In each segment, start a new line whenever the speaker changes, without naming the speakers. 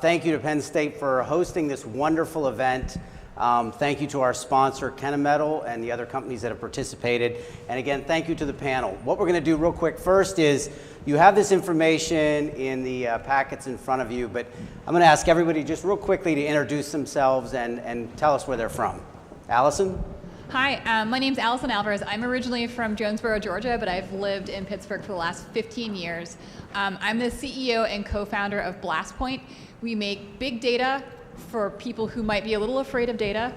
Thank you to Penn State for hosting this wonderful event. Thank you to our sponsor, Kennametal, and the other companies that have participated. And again, thank you to the panel. What we're going to do real quick first is, you have this information in the packets in front of you, but I'm going to ask everybody just real quickly to introduce themselves and tell us where they're from. Allison?
Hi, my name's Alison Alvarez. I'm originally from Jonesboro, Georgia, but I've lived in Pittsburgh for the last 15 years. I'm the CEO and co-founder of BlastPoint. We make big data for people who might be a little afraid of data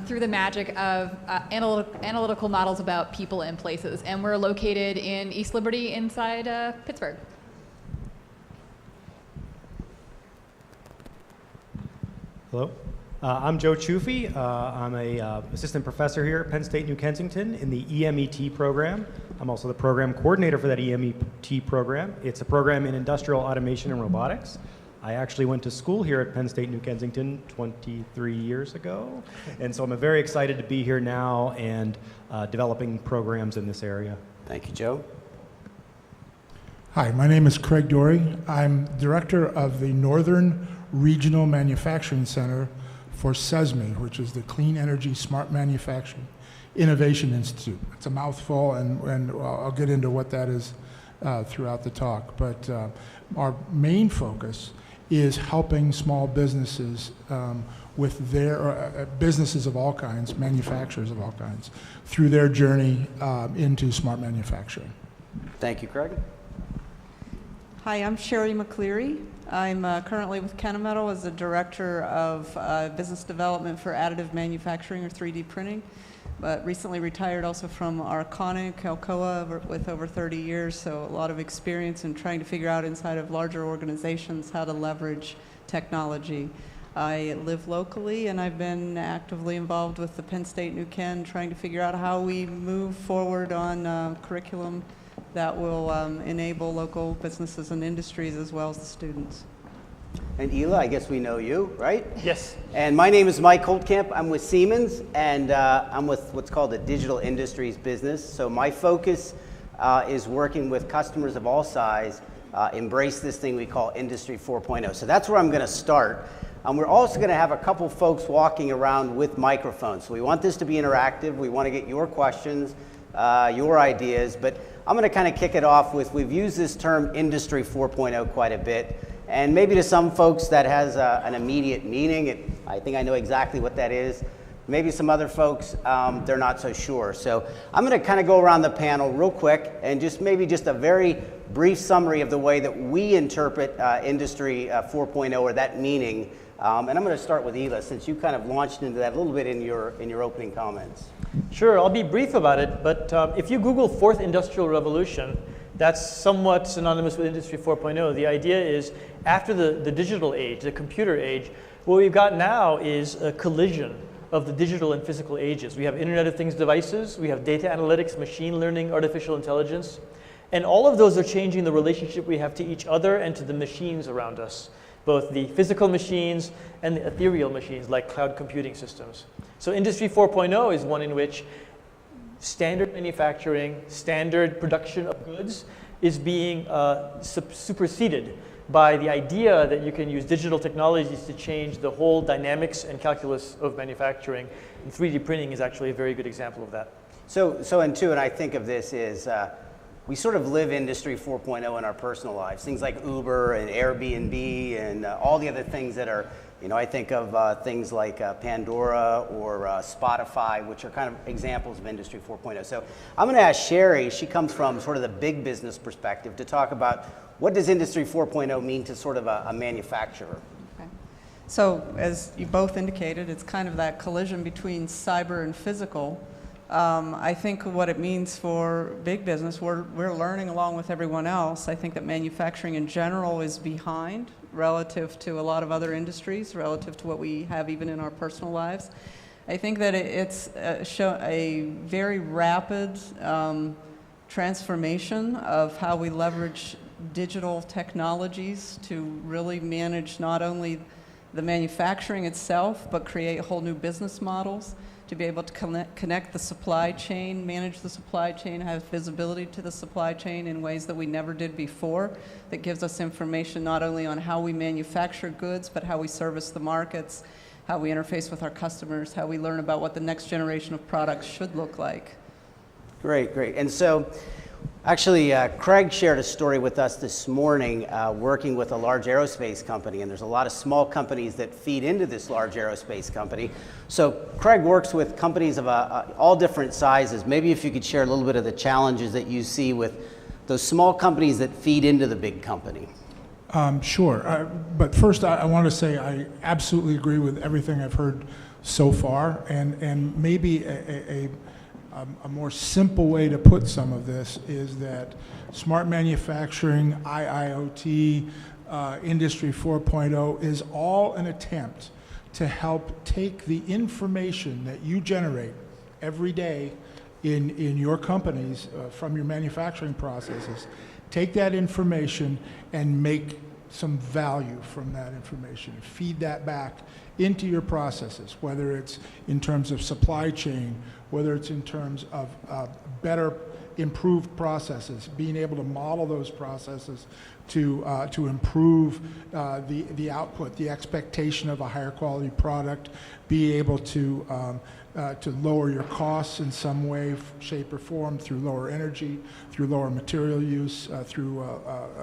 through the magic of analytical models about people and places. And we're located in East Liberty inside Pittsburgh.
Hello. I'm Joe Chiefy. I'm a assistant professor here at Penn State New Kensington in the EMET program. I'm also the program coordinator for that EMET program. It's a program in industrial automation and robotics. I actually went to school here at Penn State New Kensington 23 years ago, and so I'm very excited to be here now and developing programs in this area.
Thank you, Joe.
Hi, my name is Craig Dory. I'm director of the Northern Regional Manufacturing Center for CESMII, which is the Clean Energy Smart Manufacturing Innovation Institute. It's a mouthful, and I'll get into what that is throughout the talk. But our main focus is helping small businesses with their businesses of all kinds, manufacturers of all kinds, through their journey into smart manufacturing.
Thank you, Craig.
Hi, I'm Sherri McCleary. I'm currently with Kennametal as the Director of Business Development for Additive Manufacturing, or 3D printing, but recently retired also from Arconic, Alcoa, with over 30 years, so a lot of experience in trying to figure out inside of larger organizations how to leverage technology. I live locally, and I've been actively involved with the Penn State New Ken, trying to figure out how we move forward on curriculum that will enable local businesses and industries as well as the students.
And Illah, I guess we know you, right?
Yes.
And my name is Mike Holtkamp. I'm with Siemens, and I'm with what's called the digital industries business. So my focus is working with customers of all size, embrace this thing we call Industry 4.0. So that's where I'm going to start. We're also going to have a couple folks walking around with microphones. So we want this to be interactive. We want to get your questions, your ideas, but I'm going to kind of kick it off with, we've used this term Industry 4.0 quite a bit, and maybe to some folks that has an immediate meaning. I think I know exactly what that is. Maybe some other folks, they're not so sure. So I'm going to kind of go around the panel real quick and just a very brief summary of the way that we interpret Industry 4.0, or that meaning. And I'm going to start with Illah, since you kind of launched into that a little bit in your opening comments.
Sure, I'll be brief about it, but if you Google Fourth Industrial Revolution, that's somewhat synonymous with Industry 4.0. The idea is, after the digital age, the computer age, what we've got now is a collision of the digital and physical ages. We have Internet of Things devices, we have data analytics, machine learning, artificial intelligence, and all of those are changing the relationship we have to each other and to the machines around us, both the physical machines and the ethereal machines like cloud computing systems. So Industry 4.0 is one in which standard manufacturing, standard production of goods is being superseded by the idea that you can use digital technologies to change the whole dynamics and calculus of manufacturing. And 3D printing is actually a very good example of that.
So and I think of this is, we sort of live Industry 4.0 in our personal lives. Things like Uber and Airbnb and all the other things that are, I think of things like Pandora or Spotify, which are kind of examples of Industry 4.0. So I'm going to ask Sherri, she comes from sort of the big business perspective, to talk about what does Industry 4.0 mean to sort of a manufacturer?
Okay. So as you both indicated, it's kind of that collision between cyber and physical. I think what it means for big business, we're learning along with everyone else. I think that manufacturing in general is behind relative to a lot of other industries, relative to what we have even in our personal lives. I think that it's a very rapid transformation of how we leverage digital technologies to really manage not only the manufacturing itself, but create whole new business models to be able to connect the supply chain, manage the supply chain, have visibility to the supply chain in ways that we never did before, that gives us information not only on how we manufacture goods, but how we service the markets, how we interface with our customers, how we learn about what the next generation of products should look like.
Great, great. And so, actually, Craig shared a story with us this morning working with a large aerospace company, and there's a lot of small companies that feed into this large aerospace company. So Craig works with companies of all different sizes. Maybe if you could share a little bit of the challenges that you see with those small companies that feed into the big company.
Sure. But first, I want to say I absolutely agree with everything I've heard so far, and maybe a more simple way to put some of this is that smart manufacturing, IIoT, Industry 4.0 is all an attempt to help take the information that you generate every day in your companies from your manufacturing processes, take that information and make some value from that information. Feed that back into your processes, whether it's in terms of supply chain, whether it's in terms of better, improved processes, being able to model those processes to improve the output, the expectation of a higher quality product, be able to lower your costs in some way, shape, or form through lower energy, through lower material use, through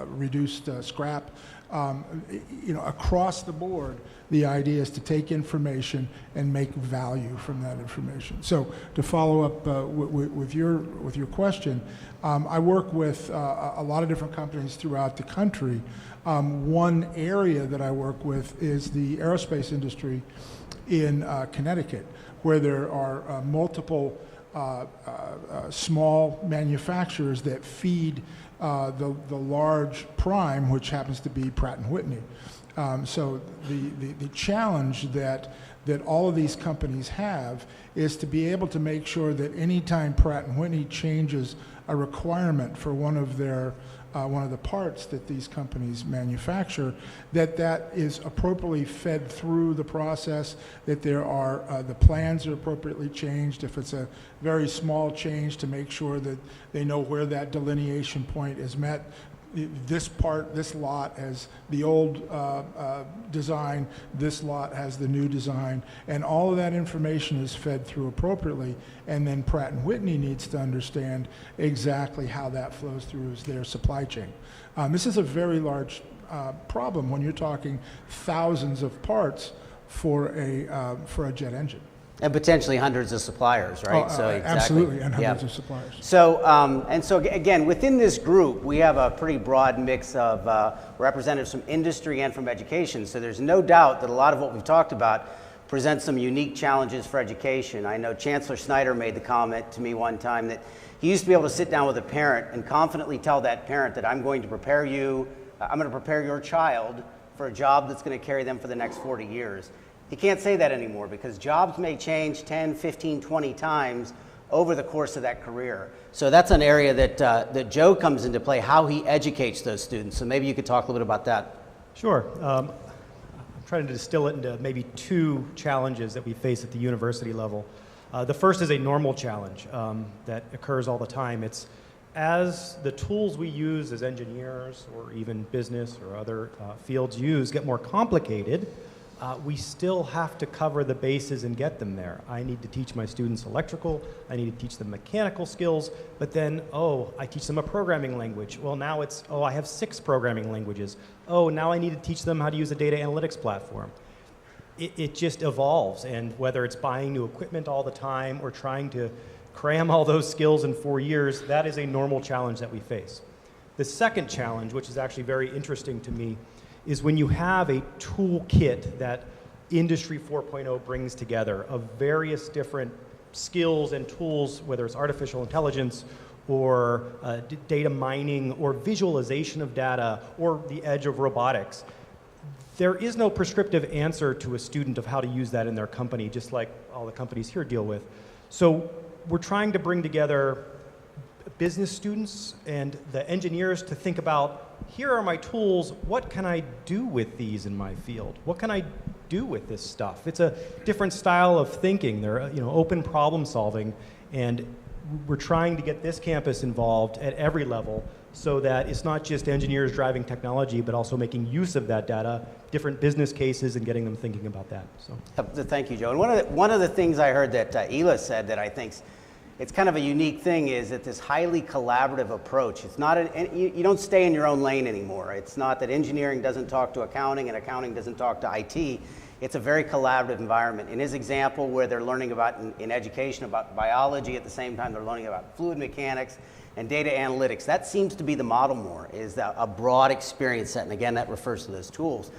reduced scrap. Across the board, the idea is to take information and make value from that information. So to follow up with your question, I work with a lot of different companies throughout the country. One area that I work with is the aerospace industry in Connecticut, where there are multiple small manufacturers that feed the large prime, which happens to be Pratt & Whitney. So the challenge that all of these companies have is to be able to make sure that anytime Pratt & Whitney changes a requirement for one of the parts that these companies manufacture, that is appropriately fed through the process, that there are the plans are appropriately changed. If it's a very small change, to make sure that they know where that delineation point is met. This part, this lot has the old design, this lot has the new design, and all of that information is fed through appropriately, and then Pratt & Whitney needs to understand exactly how that flows through their supply chain. This is a very large problem when you're talking thousands of parts for a jet engine.
And potentially hundreds of suppliers, right?
So exactly. Absolutely, and hundreds of suppliers.
So, again, within this group, we have a pretty broad mix of representatives from industry and from education. So there's no doubt that a lot of what we've talked about presents some unique challenges for education. I know Chancellor Snyder made the comment to me one time that he used to be able to sit down with a parent and confidently tell that parent that I'm going to prepare your child for a job that's going to carry them for the next 40 years. He can't say that anymore because jobs may change 10, 15, 20 times over the course of that career. So that's an area that Joe comes into play, how he educates those students. So maybe you could talk a little bit about that.
Sure. I'm trying to distill it into maybe two challenges that we face at the university level. The first is a normal challenge that occurs all the time. It's as the tools we use as engineers or even business or other fields get more complicated, we still have to cover the bases and get them there. I need to teach my students electrical, I need to teach them mechanical skills, but then, I teach them a programming language. Well, now it's, I have 6 programming languages. Now I need to teach them how to use a data analytics platform. It just evolves, and whether it's buying new equipment all the time or trying to cram all those skills in 4 years, that is a normal challenge that we face. The second challenge, which is actually very interesting to me, is when you have a toolkit that Industry 4.0 brings together of various different skills and tools, whether it's artificial intelligence or data mining or visualization of data or the edge of robotics. There is no prescriptive answer to a student of how to use that in their company, just like all the companies here deal with. So we're trying to bring together business students and the engineers to think about, here are my tools, what can I do with these in my field? What can I do with this stuff. It's a different style of thinking. They're open problem solving, and we're trying to get this campus involved at every level so that it's not just engineers driving technology, but also making use of that data, different business cases, and getting them thinking about that. So,
Thank you, Joe. And one of the things I heard that Illah said that I think it's kind of a unique thing is that this highly collaborative approach. It's not you don't stay in your own lane anymore. It's not that engineering doesn't talk to accounting and accounting doesn't talk to IT. It's a very collaborative environment. In his example, where they're learning about in education about biology, at the same time they're learning about fluid mechanics and data analytics. That seems to be the model more, is a broad experience set. And again, that refers to those tools.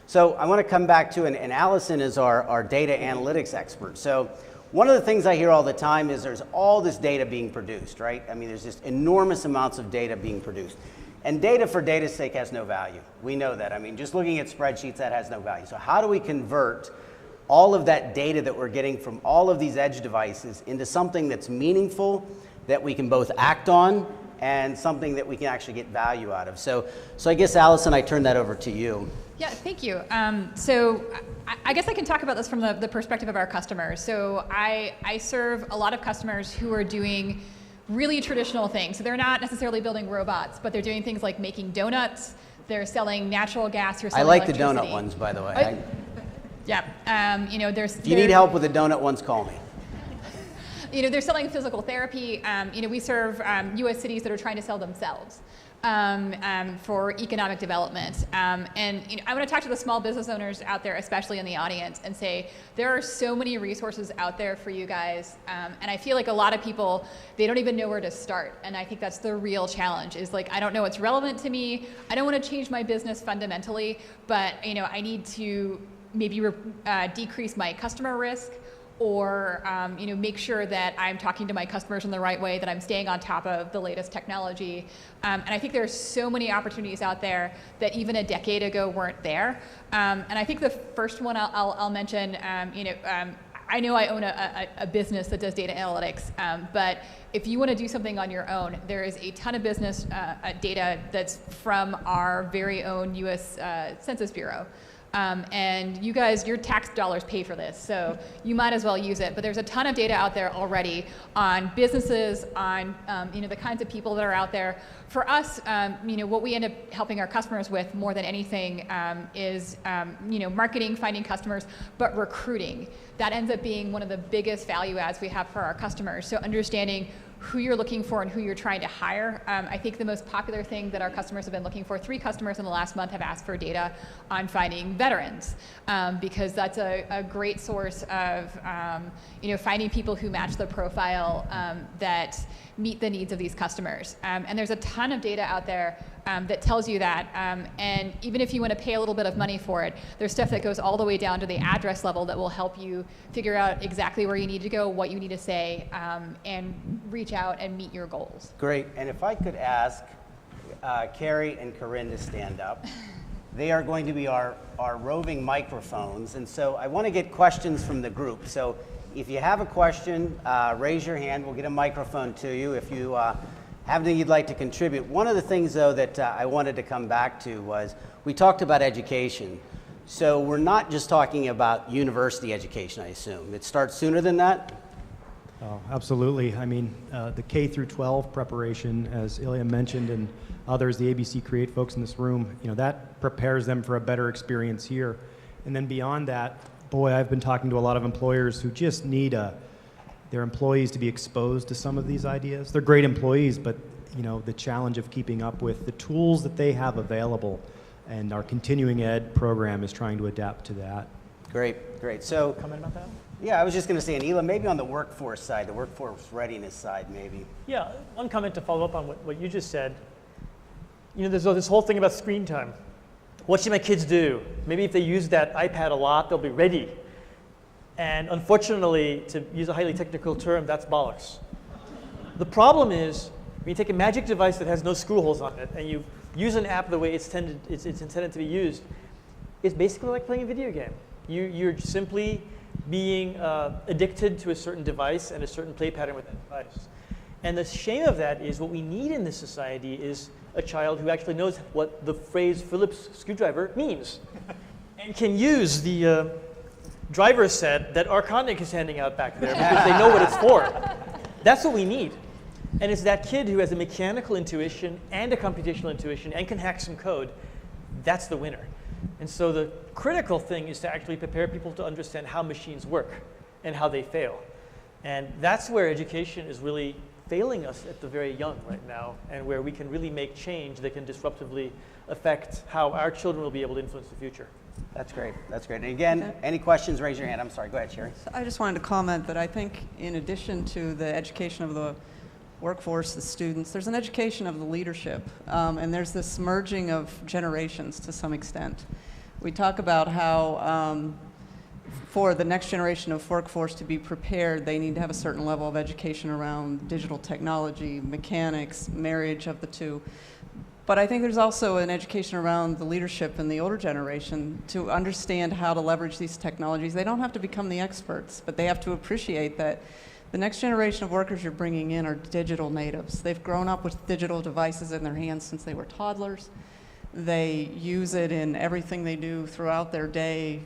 So I want to come back to, and Alison is our data analytics expert. So one of the things I hear all the time is there's all this data being produced, right? I mean, there's just enormous amounts of data being produced. And data for data's sake has no value. We know that. I mean, just looking at spreadsheets, that has no value. So how do we convert all of that data that we're getting from all of these edge devices into something that's meaningful, that we can both act on, and something that we can actually get value out of? So I guess, Alison, I turn that over to you.
Yeah, thank you. So I guess I can talk about this from the perspective of our customers. So I serve a lot of customers who are doing really traditional things. So they're not necessarily building robots, but they're doing things like making donuts. They're selling natural gas. They're
I
selling
like the
electricity.
donut ones, by the way.
Yeah.
If you need help with the donut ones, call me.
They're selling physical therapy. We serve U.S. cities that are trying to sell themselves for economic development. I want to talk to the small business owners out there, especially in the audience, and say there are so many resources out there for you guys. And I feel like a lot of people, they don't even know where to start. And I think that's the real challenge, is like, I don't know what's relevant to me. I don't want to change my business fundamentally, but I need to maybe decrease my customer risk, or make sure that I'm talking to my customers in the right way, that I'm staying on top of the latest technology. And I think there's so many opportunities out there that even a decade ago weren't there. And I think the first one I'll mention, I know I own a business that does data analytics, but if you want to do something on your own, there is a ton of business data that's from our very own U.S. Census Bureau. And you guys, your tax dollars pay for this, so you might as well use it. But there's a ton of data out there already on businesses, on the kinds of people that are out there. For us, what we end up helping our customers with more than anything is marketing, finding customers, but recruiting. That ends up being one of the biggest value adds we have for our customers. So understanding who you're looking for and who you're trying to hire. I think the most popular thing that our customers have been looking for, 3 customers in the last month have asked for data on finding veterans, because that's a great source of finding people who match the profile that meet the needs of these customers. And there's a ton of data out there that tells you that. And even if you want to pay a little bit of money for it, there's stuff that goes all the way down to the address level that will help you figure out exactly where you need to go, what you need to say, and reach out and meet your goals.
Great. And if I could ask Carrie and Corinne to stand up. They are going to be our roving microphones. And so I want to get questions from the group. So if you have a question, raise your hand. We'll get a microphone to you. If you have anything you'd like to contribute. One of the things, though, that I wanted to come back to was we talked about education. So we're not just talking about university education, I assume. It starts sooner than that?
Oh, absolutely. I mean, the K through 12 preparation, as Ilya mentioned, and others, the ABC Create folks in this room, that prepares them for a better experience here. And then beyond that, boy, I've been talking to a lot of employers who just need their employees to be exposed to some of these ideas. They're great employees, but the challenge of keeping up with the tools that they have available, and our continuing ed program is trying to adapt to that.
Great. So,
Comment about that?
Yeah, I was just going to say, and Illah, maybe on the workforce side, the workforce readiness side, maybe.
Yeah, one comment to follow up on what you just said. There's this whole thing about screen time. What should my kids do? Maybe if they use that iPad a lot, they'll be ready. And unfortunately, to use a highly technical term, that's bollocks. The problem is, when you take a magic device that has no screw holes on it, and you use an app the way it's intended to be used, it's basically like playing a video game. You're simply being addicted to a certain device and a certain play pattern with that device. And the shame of that is what we need in this society is a child who actually knows what the phrase Phillips screwdriver means. and can use the driver set that Arconic is handing out back there because they know what it's for. That's what we need. And it's that kid who has a mechanical intuition and a computational intuition and can hack some code. That's the winner. And so the critical thing is to actually prepare people to understand how machines work and how they fail. And that's where education is really failing us at the very young right now, and where we can really make change that can disruptively affect how our children will be able to influence the future.
That's great. That's great. And again, any questions, raise your hand. I'm sorry. Go ahead, Sherri.
I just wanted to comment that I think in addition to the education of the workforce, the students, there's an education of the leadership, and there's this merging of generations to some extent. We talk about how for the next generation of workforce to be prepared, they need to have a certain level of education around digital technology, mechanics, marriage of the two. But I think there's also an education around the leadership in the older generation to understand how to leverage these technologies. They don't have to become the experts, but they have to appreciate that the next generation of workers you're bringing in are digital natives. They've grown up with digital devices in their hands since they were toddlers. They use it in everything they do throughout their day,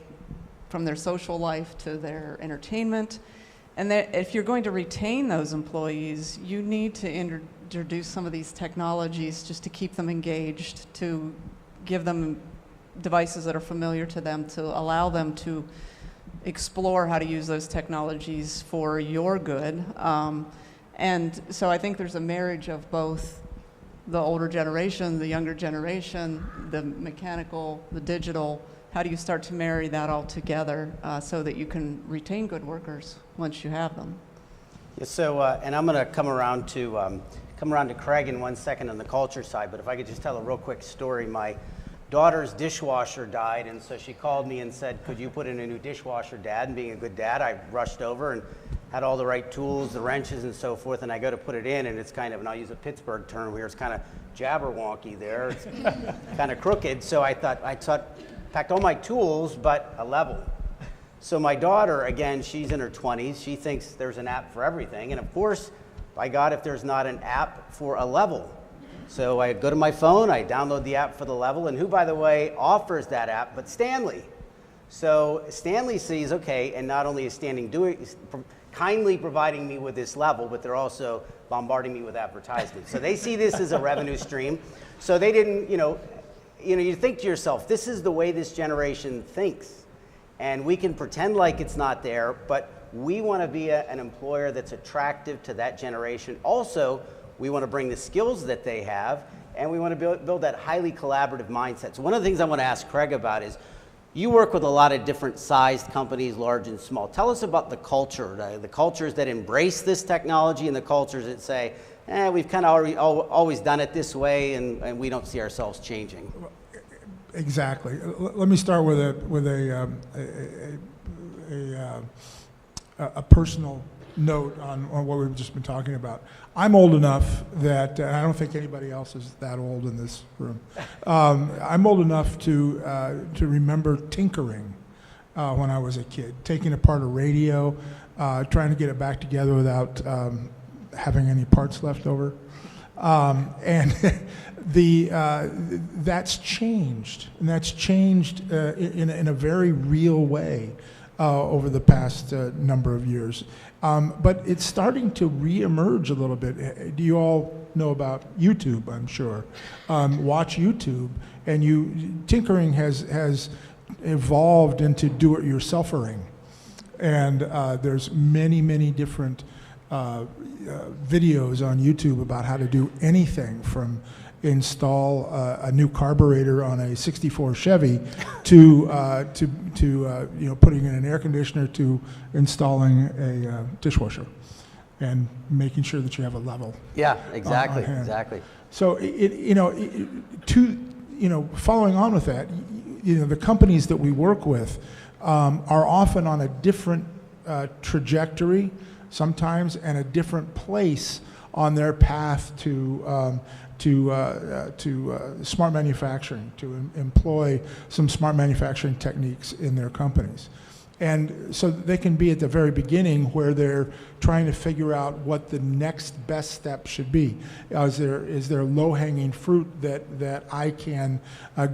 from their social life to their entertainment. And that if you're going to retain those employees, you need to introduce some of these technologies just to keep them engaged, to give them devices that are familiar to them, to allow them to explore how to use those technologies for your good. And so I think there's a marriage of both the older generation, the younger generation, the mechanical, the digital. How do you start to marry that all together so that you can retain good workers once you have them?
Yeah, so, and I'm going to come around to Craig in 1 second on the culture side, but if I could just tell a real quick story. My daughter's dishwasher died, and so she called me and said, could you put in a new dishwasher, Dad? And being a good dad, I rushed over and had all the right tools, the wrenches and so forth, and I go to put it in, and it's kind of, and I'll use a Pittsburgh term here, it's kind of jabberwonky there. It's kind of crooked, so I packed all my tools, but a level. So my daughter, again, she's in her 20s, she thinks there's an app for everything, and of course, by God, if there's not an app for a level. So I go to my phone, I download the app for the level, and who, by the way, offers that app, but Stanley. So Stanley sees, okay, and not only is Stanley kindly providing me with this level, but they're also bombarding me with advertisements. So they see this as a revenue stream. So they didn't, you think to yourself, this is the way this generation thinks. And we can pretend like it's not there, but we want to be an employer that's attractive to that generation. Also, we want to bring the skills that they have, and we want to build that highly collaborative mindset. So one of the things I want to ask Craig about is, you work with a lot of different sized companies, large and small. Tell us about the culture, the cultures that embrace this technology and the cultures that say, we've kind of always done it this way, and we don't see ourselves changing.
Exactly. Let me start with a personal note on what we've just been talking about. I'm old enough that, and I don't think anybody else is that old in this room. I'm old enough to remember tinkering when I was a kid, taking apart a radio, trying to get it back together without having any parts left over. And that's changed, and that's changed in a very real way over the past number of years. But it's starting to reemerge a little bit. Do you all know about YouTube, I'm sure? Watch YouTube, and tinkering has evolved into do-it-yourselfering. And there's many different videos on YouTube about how to do anything from install a new carburetor on a '64 Chevy to putting in an air conditioner to installing a dishwasher and making sure that you have a level.
Yeah, exactly,
on hand.
exactly.
So following on with that, the companies that we work with are often on a different trajectory sometimes, and a different place on their path to smart manufacturing, to employ some smart manufacturing techniques in their companies. And so they can be at the very beginning where they're trying to figure out what the next best step should be. Is there low-hanging fruit that I can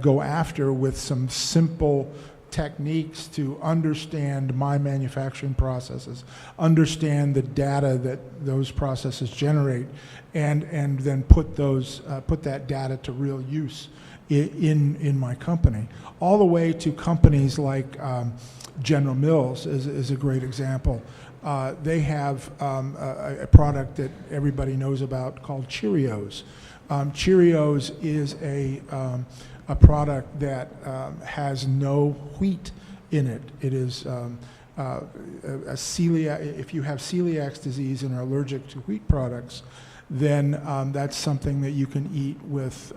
go after with some simple techniques to understand my manufacturing processes, understand the data that those processes generate, and then put that data to real use in my company. All the way to companies like General Mills is a great example. They have a product that everybody knows about called Cheerios. Cheerios is a product that has no wheat in it. It is a celiac. If you have celiac disease and are allergic to wheat products, then that's something that you can eat with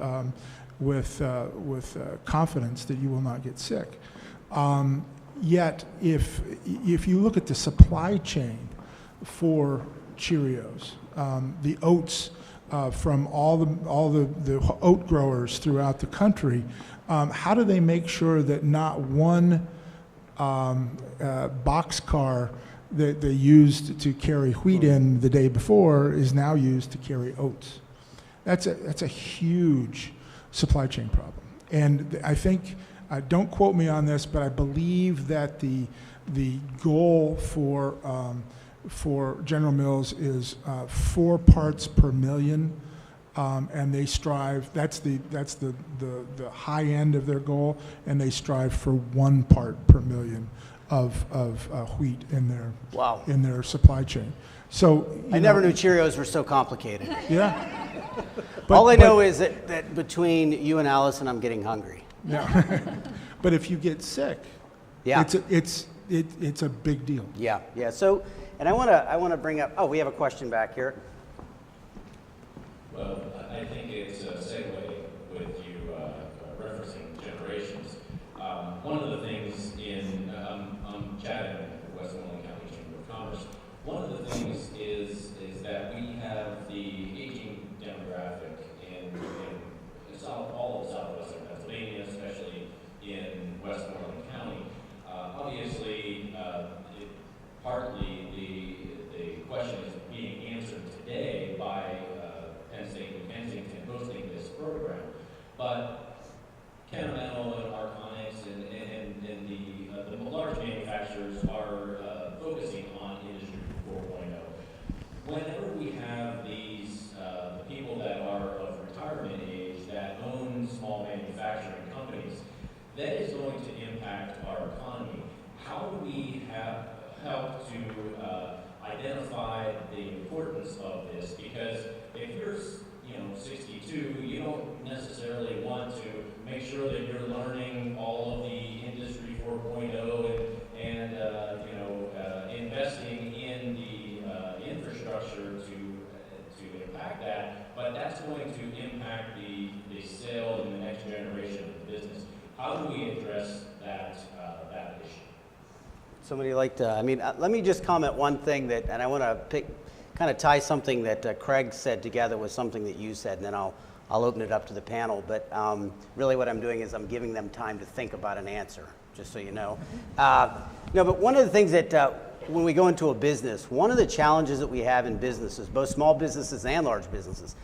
confidence that you will not get sick. Yet, if you look at the supply chain for Cheerios, the oats from all the oat growers throughout the country, how do they make sure that not one boxcar that they used to carry wheat in the day before is now used to carry oats? That's a huge supply chain problem. And I think, don't quote me on this, but I believe that the goal for General Mills is 4 parts per million, and they strive. That's the high end of their goal, and they strive for 1 part per million of wheat in their supply chain. So
I never knew Cheerios were so complicated.
Yeah.
All I know is that between you and Allison, I'm getting hungry.
Yeah. But if you get sick,
Yeah.
it's a big deal.
Yeah. So, and I want to bring up. Oh, we have a question back here.
Well, I think it's a segue with you referencing generations. One of the things I'm chatting with the Westmoreland County Chamber of Commerce. One of the things is that we have the aging demographic in all of southwestern Pennsylvania, especially in Westmoreland County. Obviously, partly the question is being answered today by Penn State New Kensington hosting this program, but Kennametal and Arconics and the large manufacturers are focusing on Industry 4.0. Whenever we have these people that are of retirement age that own small manufacturing companies, that is going to impact our economy. How do we help to identify the importance of this? Because if you're 62, you don't necessarily want to make sure that you're learning all of the Industry 4.0 and investing in the infrastructure to impact that, but that's going to impact the sale in the next generation of the business. How do we address that issue?
Somebody like to? Let me just comment one thing and I want to kind of tie something that Craig said together with something that you said, and then I'll open it up to the panel. But really what I'm doing is I'm giving them time to think about an answer, just so you know. No, but one of the things that when we go into a business, one of the challenges that we have in businesses, both small businesses and large businesses,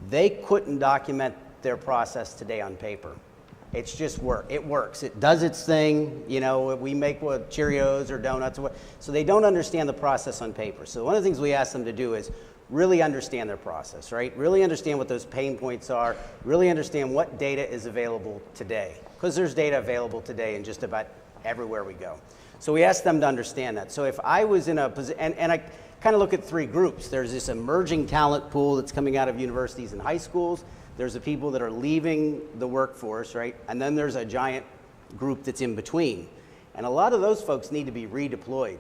they couldn't document their process today on paper. It's just work. It works. It does its thing. We make Cheerios or donuts or what. So they don't understand the process on paper. So one of the things we ask them to do is really understand their process, right? Really understand what those pain points are. Really understand what data is available today. Because there's data available today in just about everywhere we go. So we ask them to understand that. So if I was in a position, and I kind of look at 3 groups. There's this emerging talent pool that's coming out of universities and high schools. There's the people that are leaving the workforce, right? And then there's a giant group that's in between. And a lot of those folks need to be redeployed.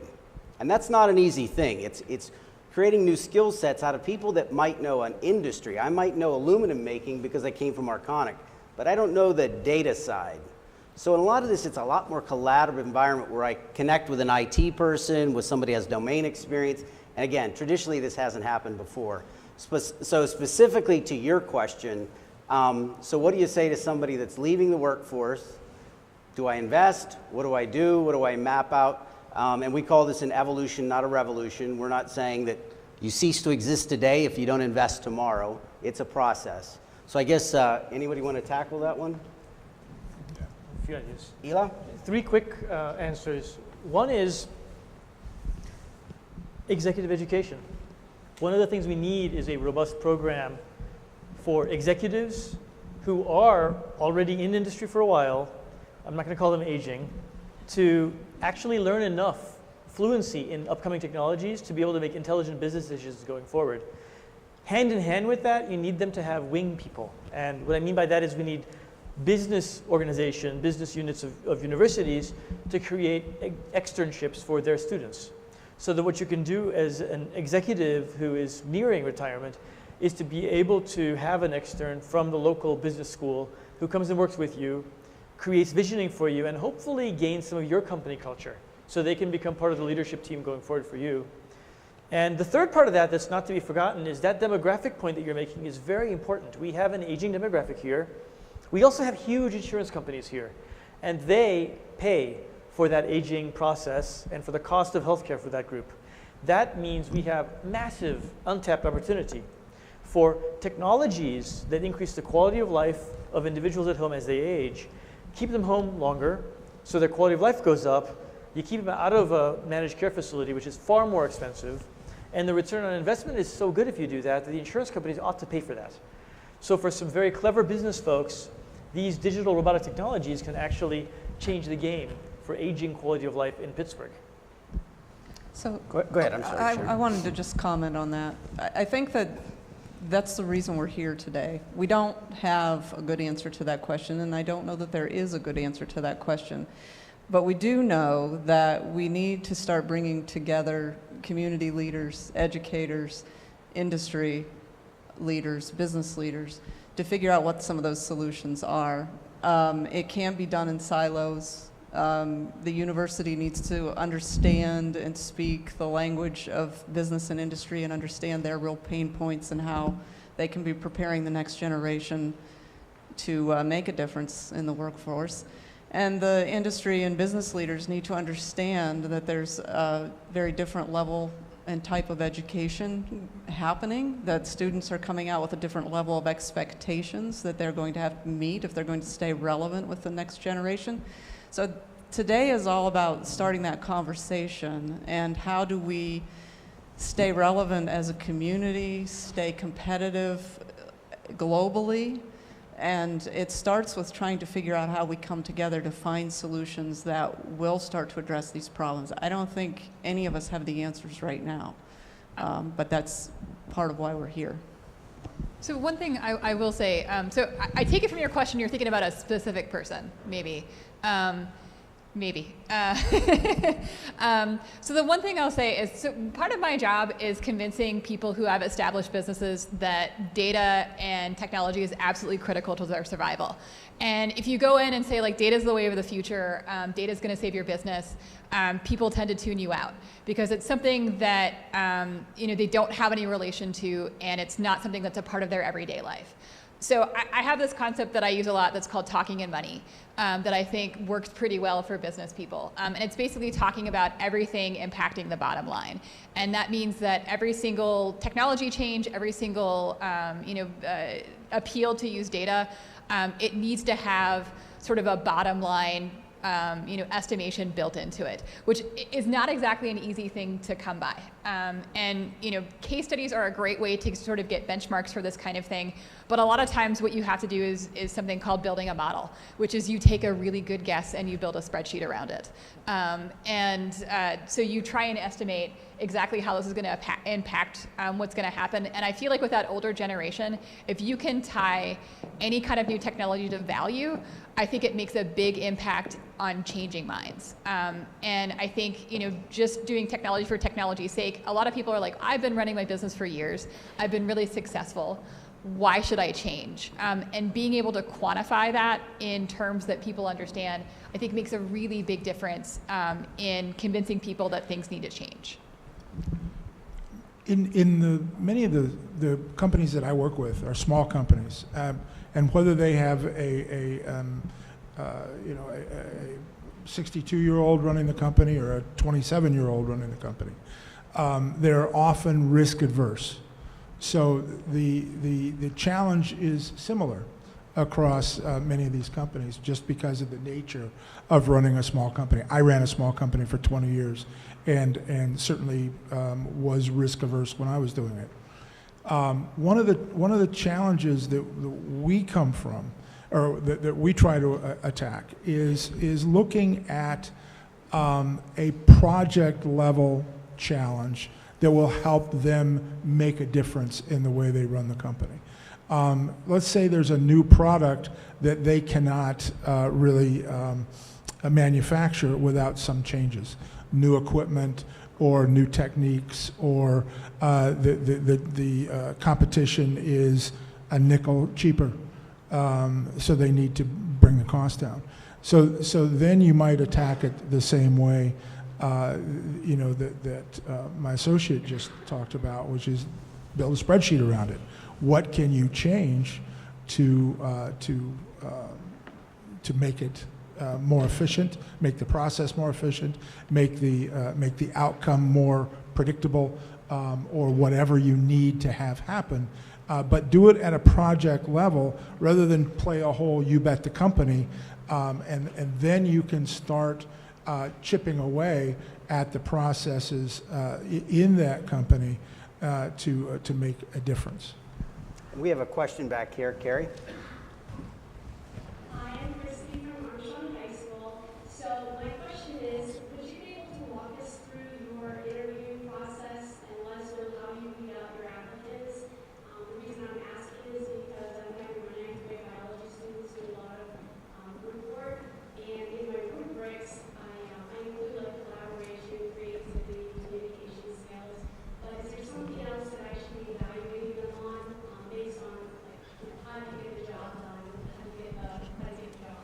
And that's not an easy thing. It's creating new skill sets out of people that might know an industry. I might know aluminum making because I came from Arconic, but I don't know the data side. So in a lot of this, it's a lot more collaborative environment where I connect with an IT person, with somebody who has domain experience. And again, traditionally, this hasn't happened before. So specifically to your question, so what do you say to somebody that's leaving the workforce? Do I invest? What do I do? What do I map out? And we call this an evolution, not a revolution. We're not saying that you cease to exist today if you don't invest tomorrow. It's a process. So I guess anybody want to tackle that one?
you want to use.
Illah?
3 quick answers. One is executive education. One of the things we need is a robust program for executives who are already in industry for a while, I'm not going to call them aging, to actually learn enough fluency in upcoming technologies to be able to make intelligent business decisions going forward. Hand in hand with that, you need them to have wing people. And what I mean by that is we need business organization, business units of universities to create externships for their students. So that what you can do as an executive who is nearing retirement is to be able to have an extern from the local business school who comes and works with you, creates visioning for you, and hopefully gains some of your company culture so they can become part of the leadership team going forward for you. And the third part of that that's not to be forgotten is that demographic point that you're making is very important. We have an aging demographic here. We also have huge insurance companies here, and they pay for that aging process and for the cost of healthcare for that group. That means we have massive untapped opportunity for technologies that increase the quality of life of individuals at home as they age, keep them home longer so their quality of life goes up, you keep them out of a managed care facility, which is far more expensive, and the return on investment is so good if you do that that the insurance companies ought to pay for that. So for some very clever business folks, these digital robotic technologies can actually change the game for aging quality of life in Pittsburgh.
So
Go ahead, I'm sorry. Sherri.
I wanted to just comment on that. I think that that's the reason we're here today. We don't have a good answer to that question, and I don't know that there is a good answer to that question. But we do know that we need to start bringing together community leaders, educators, industry leaders, business leaders, to figure out what some of those solutions are. It can't be done in silos. The university needs to understand and speak the language of business and industry and understand their real pain points and how they can be preparing the next generation to make a difference in the workforce. And the industry and business leaders need to understand that there's a very different level and type of education happening, that students are coming out with a different level of expectations that they're going to have to meet if they're going to stay relevant with the next generation. So today is all about starting that conversation and how do we stay relevant as a community, stay competitive globally, and it starts with trying to figure out how we come together to find solutions that will start to address these problems. I don't think any of us have the answers right now, but that's part of why we're here.
So one thing I will say, so I take it from your question, you're thinking about a specific person, maybe. Maybe. So the one thing I'll say is, so part of my job is convincing people who have established businesses that data and technology is absolutely critical to their survival. And if you go in and say, like, data is the way of the future, data is going to save your business, people tend to tune you out because it's something that they don't have any relation to, and it's not something that's a part of their everyday life. So I have this concept that I use a lot that's called talking in money that I think works pretty well for business people. And it's basically talking about everything impacting the bottom line. And that means that every single technology change, every single appeal to use data, it needs to have sort of a bottom line estimation built into it, which is not exactly an easy thing to come by. And case studies are a great way to sort of get benchmarks for this kind of thing. But a lot of times what you have to do is something called building a model, which is you take a really good guess and you build a spreadsheet around it. So you try and estimate exactly how this is going to impact what's going to happen. And I feel like with that older generation, if you can tie any kind of new technology to value, I think it makes a big impact on changing minds. And I think, just doing technology for technology's sake, a lot of people are like, I've been running my business for years. I've been really successful. Why should I change? And being able to quantify that in terms that people understand, I think makes a really big difference in convincing people that things need to change.
Many of the companies that I work with are small companies, and whether they have a 62-year-old running the company or a 27-year-old running the company, they're often risk adverse. So the challenge is similar. across many of these companies just because of the nature of running a small company. I ran a small company for 20 years and certainly was risk averse when I was doing it. One of the challenges that we come from, or that we try to attack, is looking at a project level challenge that will help them make a difference in the way they run the company. Let's say there's a new product that they cannot really manufacture without some changes, new equipment or new techniques, or the competition is a nickel cheaper, so they need to bring the cost down. So then you might attack it the same way, you know, that my associate just talked about, which is build a spreadsheet around it. What can you change to make it more efficient, make the process more efficient, make the outcome more predictable, or whatever you need to have happen, but do it at a project level rather than play a whole you bet the company, and then you can start chipping away at the processes in that company to make a difference.
We have a question back here, Carrie.
Hi, I'm Christy from Armstrong High School. So my question is, would you be able to walk us through your interviewing process and let us know how you weed out your applicants? The reason I'm asking is because I'm having my ninth grade biology students do a lot of group work, and in my rubrics, I include like collaboration, creativity, communication skills. But is there something else that I should be evaluating them on based on like, you know, how to get the job done, how to get the job?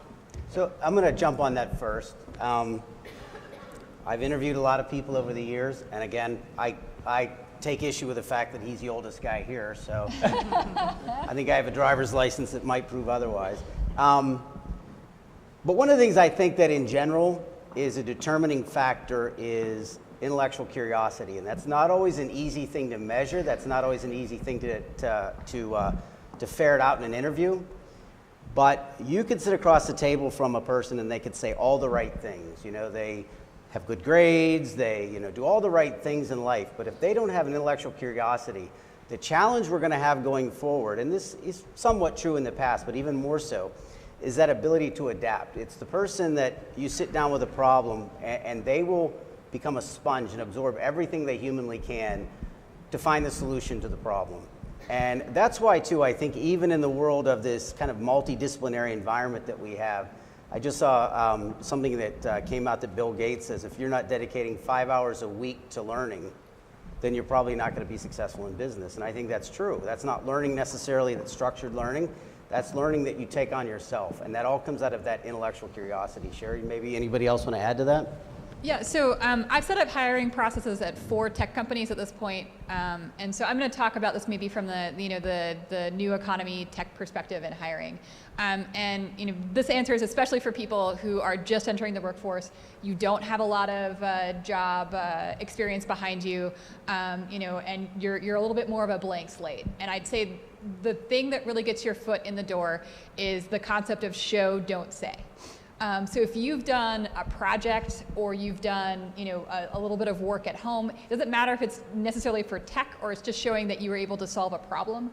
So I'm going to jump on that first. I've interviewed a lot of people over the years, and again, I take issue with the fact that he's the oldest guy here, so I think I have a driver's license that might prove otherwise. But one of the things I think that in general is a determining factor is intellectual curiosity, and that's not always an easy thing to measure. That's not always an easy thing to ferret out in an interview. But you could sit across the table from a person and they could say all the right things. You know, they have good grades, they, you know, do all the right things in life. But if they don't have an intellectual curiosity, the challenge we're going to have going forward, and this is somewhat true in the past, but even more so, is that ability to adapt. It's the person that you sit down with a problem and they will become a sponge and absorb everything they humanly can to find the solution to the problem. And that's why, too, I think even in the world of this kind of multidisciplinary environment that we have, I just saw something that came out that Bill Gates says, if you're not dedicating 5 hours a week to learning, then you're probably not going to be successful in business. And I think that's true. That's not learning necessarily that's structured learning. That's learning that you take on yourself. And that all comes out of that intellectual curiosity. Sherri, maybe anybody else want to add to that?
Yeah, so I've set up hiring processes at 4 tech companies at this point, and so I'm going to talk about this maybe from the new economy tech perspective in hiring. And you know, this answer is especially for people who are just entering the workforce. You don't have a lot of job experience behind you, you know, and you're a little bit more of a blank slate. And I'd say the thing that really gets your foot in the door is the concept of show, don't say. So if you've done a project or you've done, you know, a little bit of work at home, it doesn't matter if it's necessarily for tech or it's just showing that you were able to solve a problem,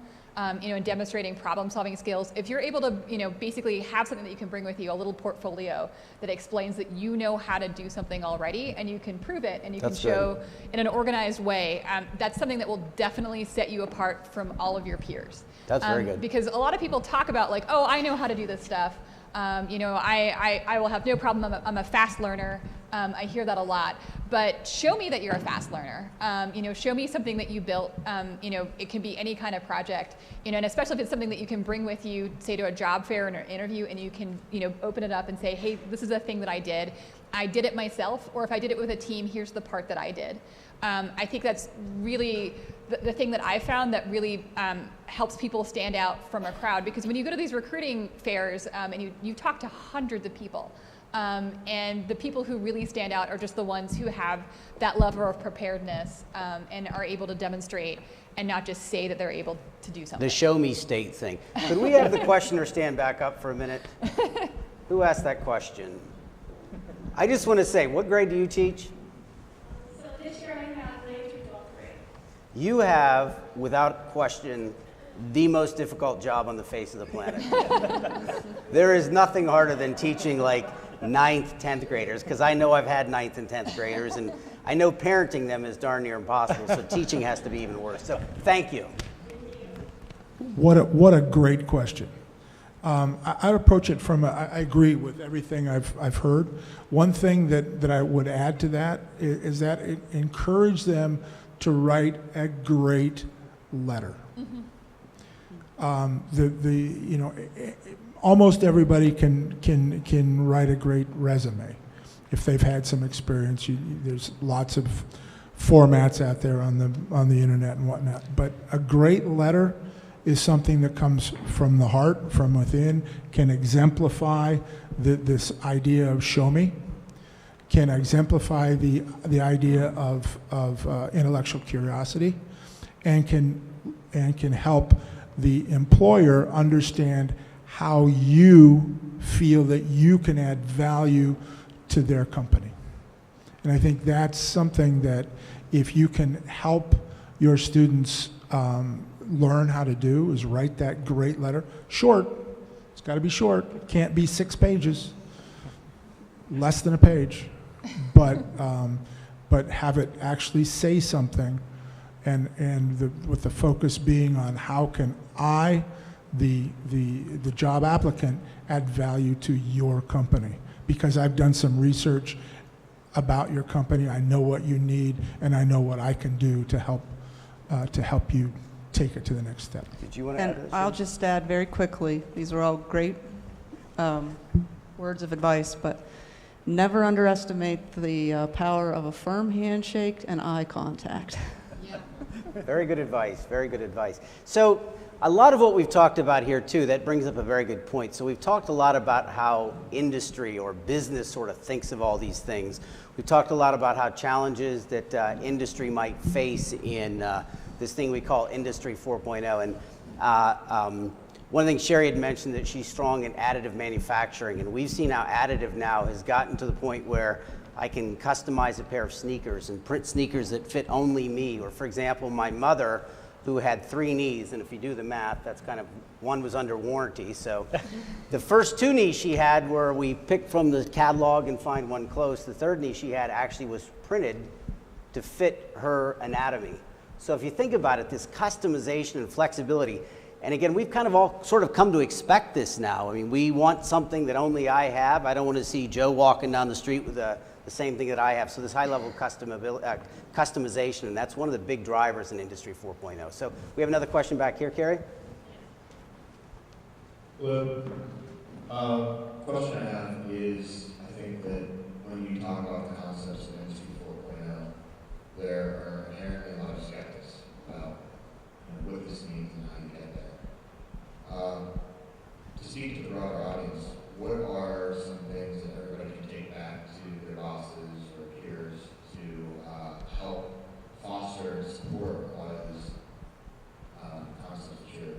you know, and demonstrating problem-solving skills. If you're able to, you know, basically have something that you can bring with you, a little portfolio that explains that you know how to do something already and you can prove it and you can show in an organized way, that's something that will definitely set you apart from all of your peers.
That's very good.
Because a lot of people talk about like, oh, I know how to do this stuff. You know, I will have no problem. I'm a fast learner. I hear that a lot. But show me that you're a fast learner. You know, show me something that you built. You know, it can be any kind of project. You know, and especially if it's something that you can bring with you, say to a job fair or an interview, and you can, you know, open it up and say, hey, this is a thing that I did. I did it myself, or if I did it with a team, here's the part that I did. I think that's really the thing that I found that really helps people stand out from a crowd, because when you go to these recruiting fairs and you talk to hundreds of people, and the people who really stand out are just the ones who have that level of preparedness and are able to demonstrate and not just say that they're able to do
The
something.
show me state thing. Could we have the questioner stand back up for a minute? Who asked that question? I just want to say, what grade do you teach?
So this year I have 9th through 12th grade.
You have, without question, the most difficult job on the face of the planet. There is nothing harder than teaching like 9th, 10th graders, because I know I've had 9th and 10th graders, and I know parenting them is darn near impossible, so teaching has to be even worse. So thank you.
What a great question. I'd approach it from I agree with everything I've heard. One thing that I would add to that is that it encourage them to write a great letter. Almost everybody can write a great resume if they've had some experience. There's lots of formats out there on the internet and whatnot. But a great letter is something that comes from the heart, from within, can exemplify this idea of show me, can exemplify the idea of intellectual curiosity, and can help the employer understand how you feel that you can add value to their company. And I think that's something that if you can help your students learn how to do, is write that great letter. Short, it's got to be short. It can't be 6 pages, less than a page, but have it actually say something, and with the focus being on how can I, the job applicant, add value to your company, because I've done some research about your company. I know what you need, and I know what I can do to help you take it to the next step.
Did you want to add to
And
this?
I'll just add very quickly, these are all great words of advice, but never underestimate the power of a firm handshake and eye contact.
Very good advice, very good advice. So a lot of what we've talked about here too, that brings up a very good point. So we've talked a lot about how industry or business sort of thinks of all these things. We've talked a lot about how challenges that industry might face in this thing we call Industry 4.0. And one of the things Sherri had mentioned, that she's strong in additive manufacturing, and we've seen how additive now has gotten to the point where I can customize a pair of sneakers and print sneakers that fit only me. Or for example, my mother, who had 3 knees, and if you do the math, that's kind of, one was under warranty. So the first 2 knees she had were, we picked from the catalog and find one close. The 3rd knee she had actually was printed to fit her anatomy. So if you think about it, this customization and flexibility, and again, we've kind of all sort of come to expect this now. I mean, we want something that only I have. I don't want to see Joe walking down the street with the same thing that I have. So this high level of customization, and that's one of the big drivers in Industry 4.0. So we have another question back here, Carrie.
Well, question I have is, I think that when you talk about the concepts of Industry 4.0, there are inherently a lot of skeptics about what this means and how you get there. To speak to the broader audience, what are some things that everybody can take back to their bosses or peers to help foster and support a lot of these concepts that you're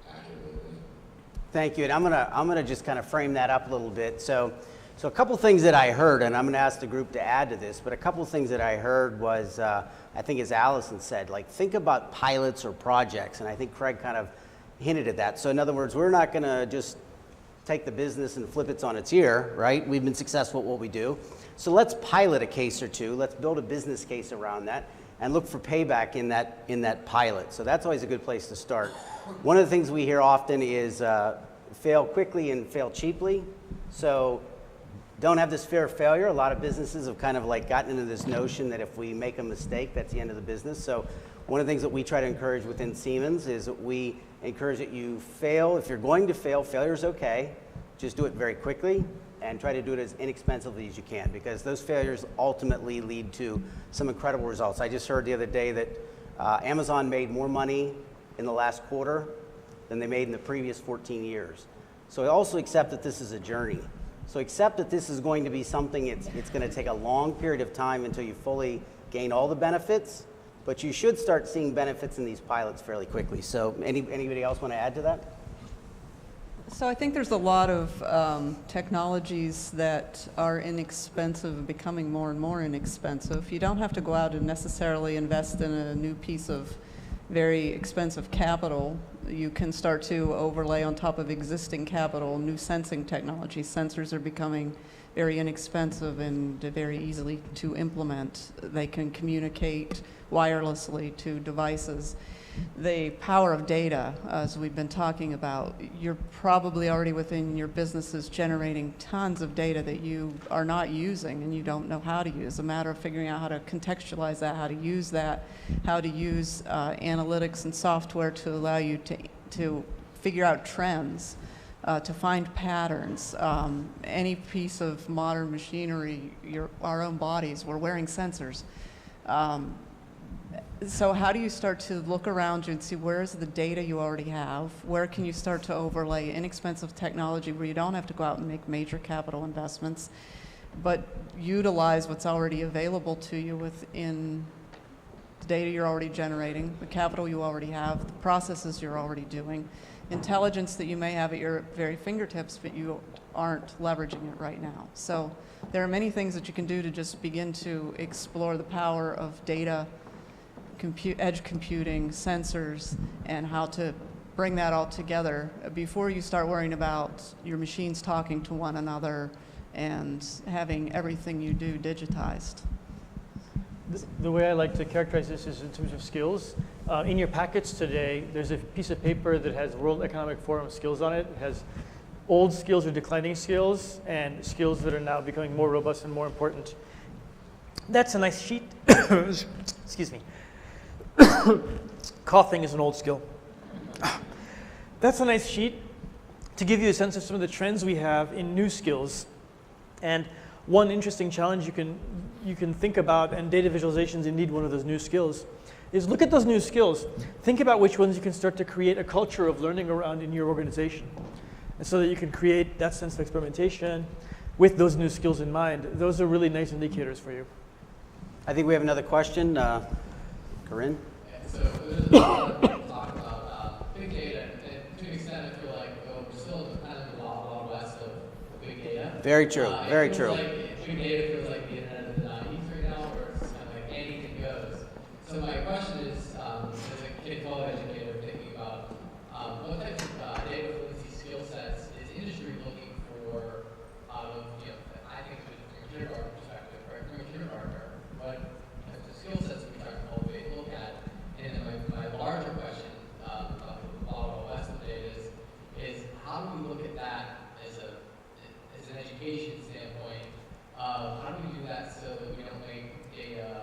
actively living?
Thank you, and I'm gonna just kind of frame that up a little bit. So a couple things that I heard, and I'm gonna ask the group to add to this, but a couple things that I heard was, I think as Alison said, like think about pilots or projects, and I think Craig kind of hinted at that. So in other words, we're not gonna just take the business and flip it on its ear, right? We've been successful at what we do. So let's pilot a case or two, let's build a business case around that, and look for payback in that pilot. So that's always a good place to start. One of the things we hear often is fail quickly and fail cheaply. So don't have this fear of failure. A lot of businesses have kind of like gotten into this notion that if we make a mistake, that's the end of the business. So one of the things that we try to encourage within Siemens is that we encourage that you fail. If you're going to fail, failure is okay. Just do it very quickly and try to do it as inexpensively as you can, because those failures ultimately lead to some incredible results. I just heard the other day that Amazon made more money in the last quarter than they made in the previous 14 years. So also accept that this is a journey. So accept that this is going to be something, it's going to take a long period of time until you fully gain all the benefits, but you should start seeing benefits in these pilots fairly quickly. So anybody else want to add to that?
So I think there's a lot of technologies that are inexpensive, becoming more and more inexpensive. You don't have to go out and necessarily invest in a new piece of very expensive capital. You can start to overlay on top of existing capital new sensing technology. Sensors are becoming very inexpensive and very easily to implement. They can communicate wirelessly to devices. The power of data, as we've been talking about, you're probably already within your businesses generating tons of data that you are not using and you don't know how to use. It's a matter of figuring out how to contextualize that, how to use that, how to use analytics and software to allow you to figure out trends, to find patterns. Any piece of modern machinery, our own bodies, we're wearing sensors. So how do you start to look around you and see where's the data you already have? Where can you start to overlay inexpensive technology where you don't have to go out and make major capital investments, but utilize what's already available to you within the data you're already generating, the capital you already have, the processes you're already doing, intelligence that you may have at your very fingertips, but you aren't leveraging it right now. So there are many things that you can do to just begin to explore the power of data, edge computing, sensors, and how to bring that all together before you start worrying about your machines talking to one another and having everything you do digitized.
The way I like to characterize this is in terms of skills. In your packets today, there's a piece of paper that has World Economic Forum skills on it. It has old skills or declining skills and skills that are now becoming more robust and more important. That's a nice sheet. Excuse me. Coughing is an old skill. That's a nice sheet to give you a sense of some of the trends we have in new skills. And one interesting challenge you can think about, and data visualization is indeed one of those new skills, is look at those new skills. Think about which ones you can start to create a culture of learning around in your organization. And so that you can create that sense of experimentation with those new skills in mind. Those are really nice indicators for you.
I think we have another question. Corinne?
So there's a lot of talk about big data, and to an extent I feel like we're still kind of in the wild west of big data.
Very true, very true.
Like big data feels like the internet of the 90s right now, where it's kind of like anything goes. So my question is, as a K-12 educator thinking about what types of data fluency skill sets is industry looking for out of, I think from a kindergarten perspective, right? From a kindergartner, what types of skill sets we try to cultivate, look at. And then my larger question of the Wild West of data is how do we look at that as an education standpoint? How do we do that so that we don't make data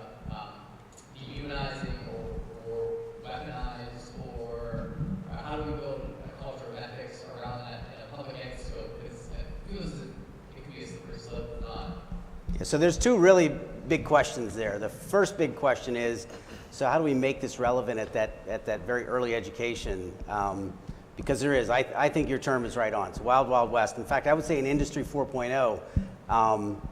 dehumanizing or weaponized, or how do we build a culture of ethics around that in a public ed scope? Because it feels as if it could be a slippery slope or not.
Yeah, so there's two really big questions there. The first big question is, so how do we make this relevant at that very early education? Because there is, I think your term is right on. It's wild, wild west. In fact, I would say in Industry 4.0,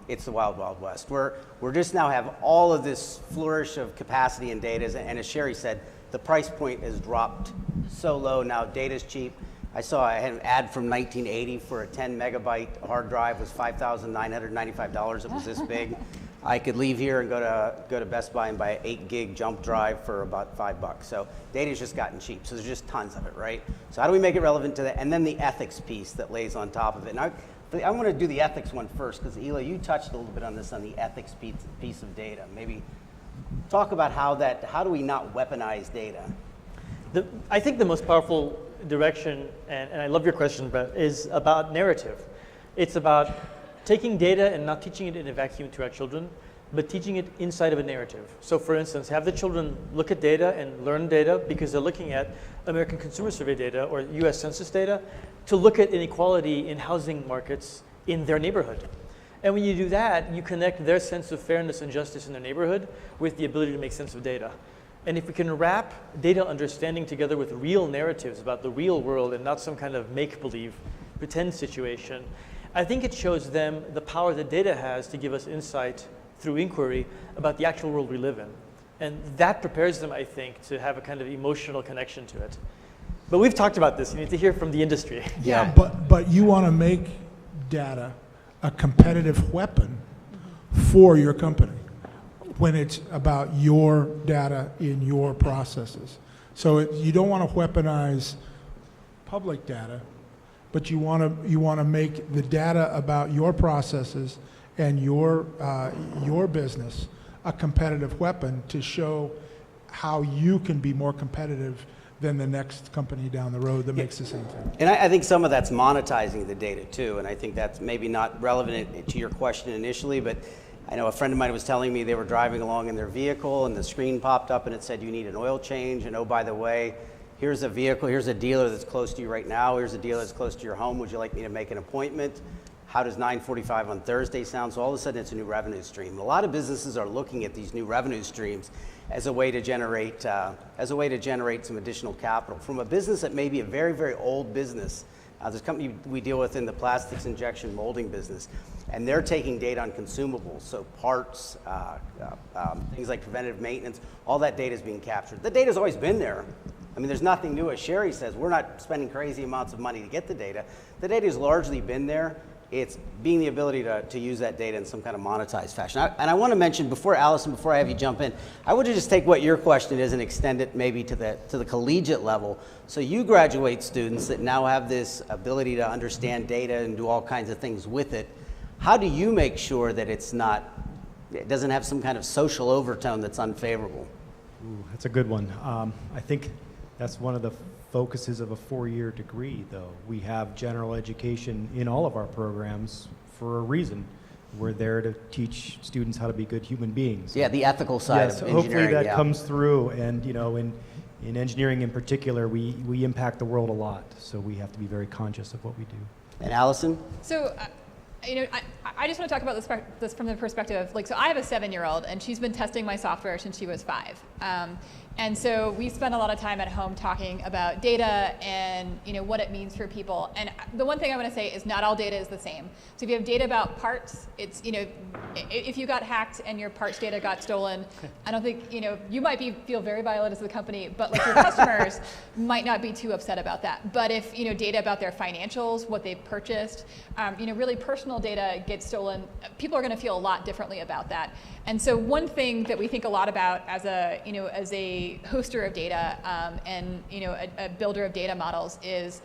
it's the wild, wild west. We're just now have all of this flourish of capacity and data, and as Sherri said, the price point has dropped so low now. Data's cheap. I had an ad from 1980 for a 10 megabyte hard drive was $5,995. It was this big. I could leave here and go to Best Buy and buy an 8 gig jump drive for about $5. So data's just gotten cheap. So there's just tons of it, right? So how do we make it relevant to that? And then the ethics piece that lays on top of it. And I want to do the ethics one first, because Illah, you touched a little bit on this, on the ethics piece of data. Maybe talk about how do we not weaponize data?
I think the most powerful direction, and I love your question, Brett, is about narrative. It's about taking data and not teaching it in a vacuum to our children, but teaching it inside of a narrative. So for instance, have the children look at data and learn data because they're looking at American Consumer Survey data or US Census data to look at inequality in housing markets in their neighborhood. And when you do that, you connect their sense of fairness and justice in their neighborhood with the ability to make sense of data. And if we can wrap data understanding together with real narratives about the real world and not some kind of make-believe, pretend situation, I think it shows them the power that data has to give us insight through inquiry about the actual world we live in. And that prepares them, I think, to have a kind of emotional connection to it. But we've talked about this. You need to hear from the industry.
Yeah, but you want to make data a competitive weapon for your company when it's about your data in your processes. So you don't want to weaponize public data, but you want to make the data about your processes and your business a competitive weapon to show how you can be more competitive than the next company down the road that makes the same thing.
And I think some of that's monetizing the data too, and I think that's maybe not relevant to your question initially, but I know a friend of mine was telling me they were driving along in their vehicle and the screen popped up and it said you need an oil change, and oh, by the way, here's a vehicle, here's a dealer that's close to you right now, here's a dealer that's close to your home, would you like me to make an appointment? How does 9:45 on Thursday sound? So all of a sudden it's a new revenue stream. And a lot of businesses are looking at these new revenue streams as a way to generate some additional capital. From a business that may be a very, very old business, there's a company we deal with in the plastics injection molding business, and they're taking data on consumables, so parts, things like preventative maintenance, all that data is being captured. The data's always been there. I mean, there's nothing new. As Sherri says, we're not spending crazy amounts of money to get the data. The data's largely been there. It's being the ability to use that data in some kind of monetized fashion. And I want to mention, Alison, before I have you jump in, I would just take what your question is and extend it maybe to the collegiate level. So you graduate students that now have this ability to understand data and do all kinds of things with it. How do you make sure that it doesn't have some kind of social overtone that's unfavorable?
Ooh, that's a good one. I think that's one of the focuses of a 4-year degree, though. We have general education in all of our programs for a reason. We're there to teach students how to be good human beings.
Yeah, the ethical side of engineering.
Hopefully that comes through, and in engineering in particular, we impact the world a lot, so we have to be very conscious of what we do.
And Alison?
So, I just want to talk about this from the perspective of, so I have a 7-year-old, and she's been testing my software since she was 5. And so we spend a lot of time at home talking about data and what it means for people. And the one thing I want to say is not all data is the same. So if you have data about parts, it's if you got hacked and your parts data got stolen, I don't think you might feel very violated as the company, but your customers might not be too upset about that. But if data about their financials, what they've purchased, really personal data gets stolen, people are going to feel a lot differently about that. And so one thing that we think a lot about as a hoster of data and a builder of data models is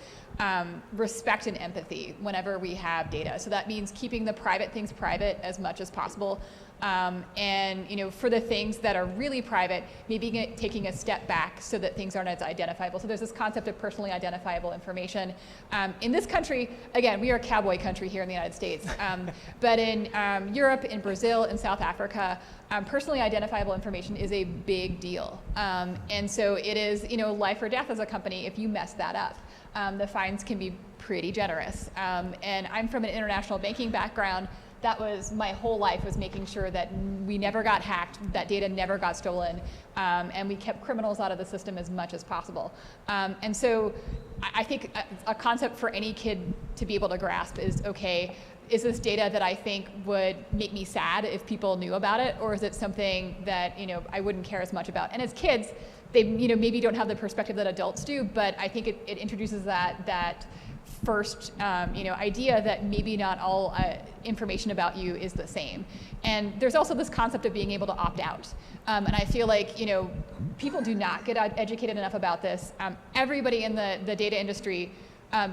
respect and empathy whenever we have data. So that means keeping the private things private as much as possible. And for the things that are really private, maybe taking a step back so that things aren't as identifiable. So there's this concept of personally identifiable information. In this country, again, we are a cowboy country here in the United States, but in Europe, in Brazil, in South Africa, personally identifiable information is a big deal. And so it is life or death as a company if you mess that up. The fines can be pretty generous. And I'm from an international banking background. That was my whole life, was making sure that we never got hacked, that data never got stolen, and we kept criminals out of the system as much as possible. And so I think a concept for any kid to be able to grasp is, okay, is this data that I think would make me sad if people knew about it, or is it something that I wouldn't care as much about? And as kids, they maybe don't have the perspective that adults do, but I think it introduces that first idea that maybe not all information about you is the same. And there's also this concept of being able to opt out. And I feel like people do not get educated enough about this. Everybody in the data industry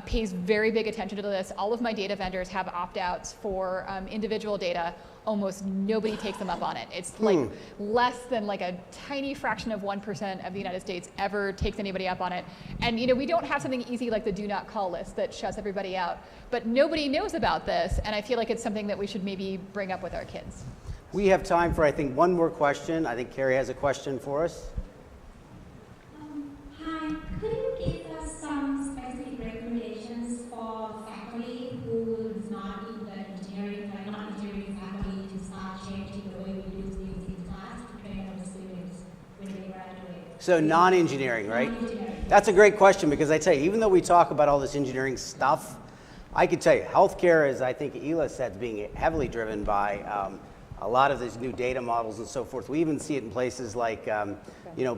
pays very big attention to this. All of my data vendors have opt-outs for individual data. Almost nobody takes them up on it. It's like less than a tiny fraction of 1% of the United States ever takes anybody up on it. And we don't have something easy like the do not call list that shuts everybody out. But nobody knows about this, and I feel like it's something that we should maybe bring up with our kids.
We have time for, I think, one more question. I think Carrie has a question for us.
Hi, could you give us some specific recommendations for faculty who is not in the engineering, not engineering faculty, to start changing the way we do things in class to train our students when they graduate?
So non-engineering, right?
Non-engineering.
That's a great question, because I tell you, even though we talk about all this engineering stuff, I could tell you, healthcare is, I think Illah said, being heavily driven by a lot of these new data models and so forth. We even see it in places like,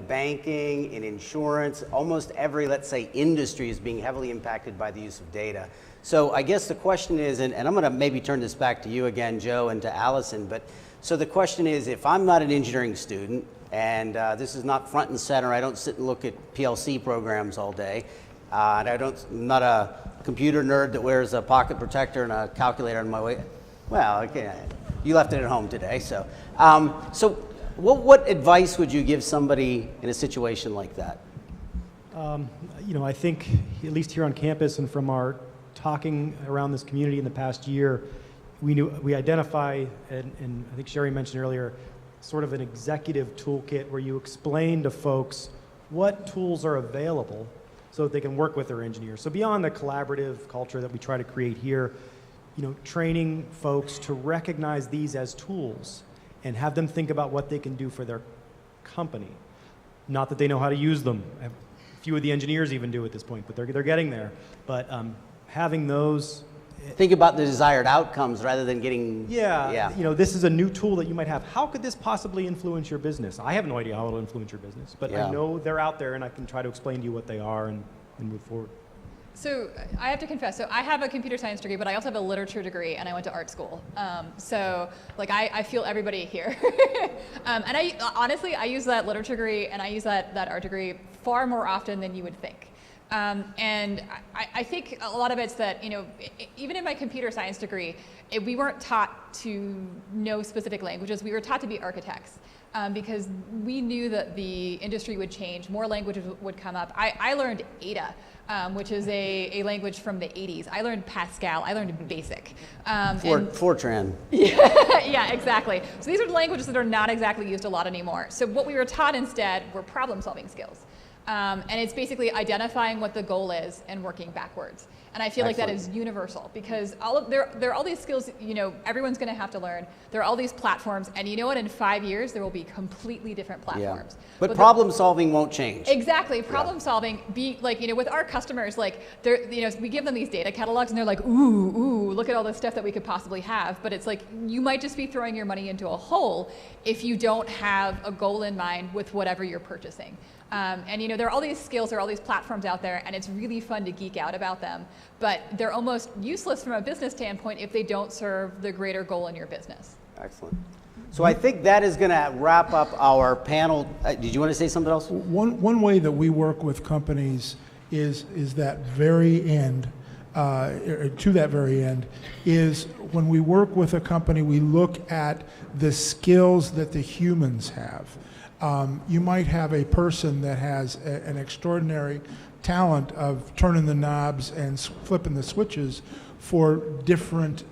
banking and insurance. Almost every, let's say, industry is being heavily impacted by the use of data. So I guess the question is, and I'm going to maybe turn this back to you again, Joe, and to Alison, but so the question is, if I'm not an engineering student, and this is not front and center, I don't sit and look at PLC programs all day, and I'm not a computer nerd that wears a pocket protector and a calculator on my way. Well, okay, you left it at home today, so. What advice would you give somebody in a situation like that?
I think, at least here on campus and from our talking around this community in the past year, we identify, and I think Sherri mentioned earlier, sort of an executive toolkit where you explain to folks what tools are available so that they can work with their engineers. So beyond the collaborative culture that we try to create here, training folks to recognize these as tools and have them think about what they can do for their company. Not that they know how to use them. A few of the engineers even do at this point, but they're getting there. But having those...
Think about the desired outcomes rather than getting...
Yeah. This is a new tool that you might have. How could this possibly influence your business? I have no idea how it'll influence your business, but I know they're out there and I can try to explain to you what they are and move forward.
So I have to confess, so I have a computer science degree, but I also have a literature degree, and I went to art school. I feel everybody here. And honestly, I use that literature degree and I use that art degree far more often than you would think. And I think a lot of it's that, even in my computer science degree, we weren't taught to know specific languages. We were taught to be architects. Because we knew that the industry would change, more languages would come up. I learned Ada, which is a language from the 80s. I learned Pascal, I learned BASIC.
Fortran.
Yeah, exactly. So these are languages that are not exactly used a lot anymore. So what we were taught instead were problem-solving skills. And it's basically identifying what the goal is and working backwards. And I feel like that is universal because there are all these skills, everyone's going to have to learn. There are all these platforms, and you know what? In 5 years, there will be completely different platforms.
Yeah. But problem solving won't change.
Exactly. Problem solving, with our customers, we give them these data catalogs, and they're like, ooh, look at all the stuff that we could possibly have. But it's like you might just be throwing your money into a hole if you don't have a goal in mind with whatever you're purchasing. There are all these skills, there are all these platforms out there, and it's really fun to geek out about them. But they're almost useless from a business standpoint if they don't serve the greater goal in your business.
Excellent. So I think that is going to wrap up our panel. Did you want to say something else?
One way that we work with companies is that very end, to that very end, is when we work with a company, we look at the skills that the humans have. You might have a person that has an extraordinary talent of turning the knobs and flipping the switches for different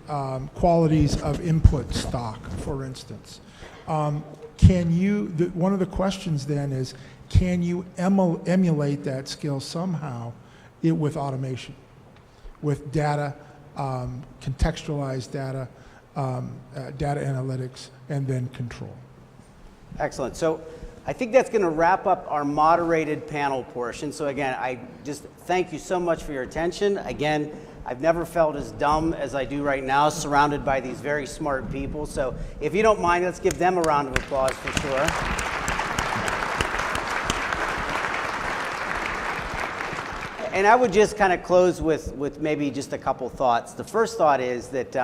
qualities of input stock, for instance. One of the questions then is, can you emulate that skill somehow with automation, with data, contextualized data, data analytics, and then control?
Excellent. So I think that's going to wrap up our moderated panel portion. So again, I just thank you so much for your attention. Again, I've never felt as dumb as I do right now, surrounded by these very smart people. So if you don't mind, let's give them a round of applause for sure. And I would just kind of close with maybe just a couple thoughts. The first thought is that,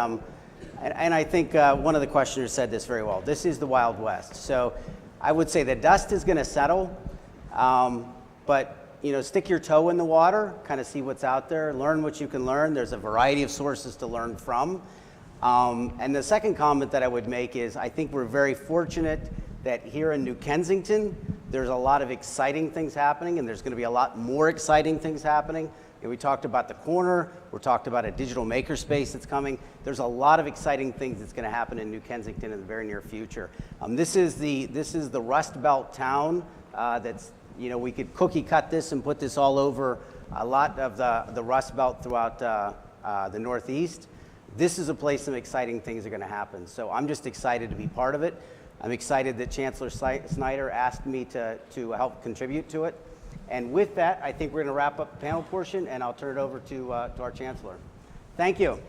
and I think one of the questioners said this very well, this is the Wild West. So I would say the dust is going to settle, but stick your toe in the water, kind of see what's out there, learn what you can learn. There's a variety of sources to learn from. And the second comment that I would make is I think we're very fortunate that here in New Kensington, there's a lot of exciting things happening, and there's going to be a lot more exciting things happening. And we talked about the corner, we talked about a digital makerspace that's coming. There's a lot of exciting things that's going to happen in New Kensington in the very near future. This is the Rust Belt town that's, we could cookie cut this and put this all over a lot of the Rust Belt throughout the Northeast. This is a place some exciting things are going to happen. So I'm just excited to be part of it. I'm excited that Chancellor Snyder asked me to help contribute to it. And with that, I think we're going to wrap up the panel portion, and I'll turn it over to our Chancellor. Thank you.